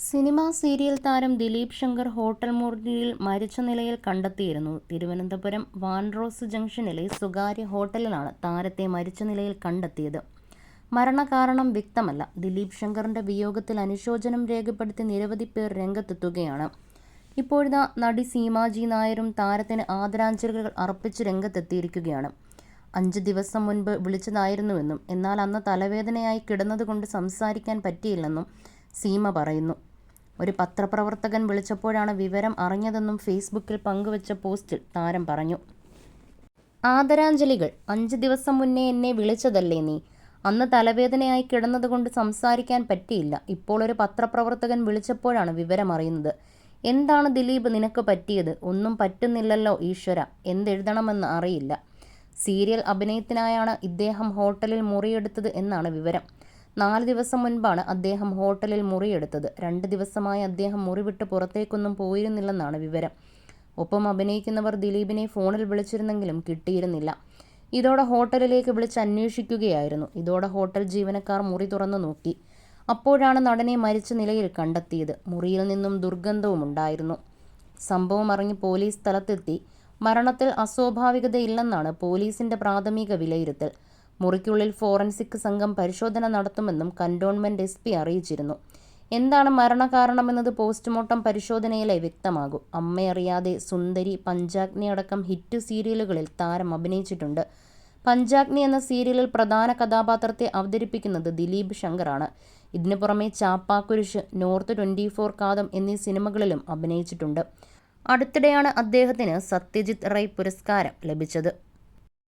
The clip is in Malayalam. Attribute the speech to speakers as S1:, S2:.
S1: സിനിമാ സീരിയൽ താരം ദിലീപ് ശങ്കർ ഹോട്ടൽ മുറിയിൽ മരിച്ച നിലയിൽ കണ്ടെത്തിയിരുന്നു. തിരുവനന്തപുരം വാൻറോസ് ജംഗ്ഷനിലെ സ്വകാര്യ ഹോട്ടലിലാണ് താരത്തെ മരിച്ച നിലയിൽ കണ്ടെത്തിയത്. മരണകാരണം വ്യക്തമല്ല. ദിലീപ് ശങ്കറിന്റെ വിയോഗത്തിൽ അനുശോചനം രേഖപ്പെടുത്തി നിരവധി പേർ രംഗത്തെത്തുകയാണ്. ഇപ്പോഴിതാ നടി സീമാജി നായരും താരത്തിന് ആദരാഞ്ജലികൾ അർപ്പിച്ച് രംഗത്തെത്തിയിരിക്കുകയാണ്. 5 ദിവസം മുൻപ് വിളിച്ചതായിരുന്നുവെന്നും എന്നാൽ അന്ന് തലവേദനയായി കിടന്നതുകൊണ്ട് സംസാരിക്കാൻ പറ്റിയില്ലെന്നും സീമ പറയുന്നു. ഒരു പത്രപ്രവർത്തകൻ വിളിച്ചപ്പോഴാണ് വിവരം അറിഞ്ഞതെന്നും ഫേസ്ബുക്കിൽ പങ്കുവച്ച പോസ്റ്റിൽ താരം പറഞ്ഞു. ആദരാഞ്ജലികൾ. 5 ദിവസം മുന്നേ എന്നെ വിളിച്ചതല്ലേ നീ? അന്ന് തലവേദനയായി കിടന്നതുകൊണ്ട് സംസാരിക്കാൻ പറ്റിയില്ല. ഇപ്പോൾ ഒരു പത്രപ്രവർത്തകൻ വിളിച്ചപ്പോഴാണ് വിവരം അറിയുന്നത്. എന്താണ് ദിലീപ് നിനക്ക് പറ്റിയത്? ഒന്നും പറ്റുന്നില്ലല്ലോ ഈശ്വര. എന്തെഴുതണമെന്ന് അറിയില്ല. സീരിയൽ അഭിനയത്തിനായാണ് ഇദ്ദേഹം ഹോട്ടലിൽ മുറിയെടുത്തത് എന്നാണ് വിവരം. 4 ദിവസം മുൻപാണ് അദ്ദേഹം ഹോട്ടലിൽ മുറിയെടുത്തത്. 2 ദിവസമായി അദ്ദേഹം മുറി വിട്ട് പുറത്തേക്കൊന്നും പോയിരുന്നില്ലെന്നാണ് വിവരം. ഒപ്പം അഭിനയിക്കുന്നവർ ദിലീപിനെ ഫോണിൽ വിളിച്ചിരുന്നെങ്കിലും കിട്ടിയിരുന്നില്ല. ഇതോടെ ഹോട്ടലിലേക്ക് വിളിച്ച് അന്വേഷിക്കുകയായിരുന്നു. ഇതോടെ ഹോട്ടൽ ജീവനക്കാർ മുറി തുറന്നു നോക്കി. അപ്പോഴാണ് നടനെ മരിച്ച നിലയിൽ കണ്ടെത്തിയത്. മുറിയിൽ നിന്നും ദുർഗന്ധവുമുണ്ടായിരുന്നു. സംഭവം അറിഞ്ഞ് പോലീസ് സ്ഥലത്തെത്തി. മരണത്തിൽ അസ്വാഭാവികതയില്ലെന്നാണ് പോലീസിന്റെ പ്രാഥമിക വിലയിരുത്തൽ. മുറിക്കുള്ളിൽ ഫോറൻസിക് സംഘം പരിശോധന നടത്തുമെന്നും കന്റോൺമെന്റ് SP അറിയിച്ചിരുന്നു. എന്താണ് മരണകാരണമെന്നത് പോസ്റ്റ്മോർട്ടം പരിശോധനയിലെ വ്യക്തമാകും. അമ്മയറിയാതെ, സുന്ദരി, പഞ്ചാഗ്നി അടക്കം ഹിറ്റ് സീരിയലുകളിൽ താരം അഭിനയിച്ചിട്ടുണ്ട്. പഞ്ചാഗ്നി എന്ന സീരിയലിൽ പ്രധാന കഥാപാത്രത്തെ അവതരിപ്പിക്കുന്നത് ദിലീപ് ശങ്കറാണ്. ഇതിനു പുറമെ ചാപ്പാക്കുരിശ്, നോർത്ത് 24 കാതം എന്നീ സിനിമകളിലും അഭിനയിച്ചിട്ടുണ്ട്. അടുത്തിടെയാണ് അദ്ദേഹത്തിന് സത്യജിത് റേ പുരസ്കാരം ലഭിച്ചത്.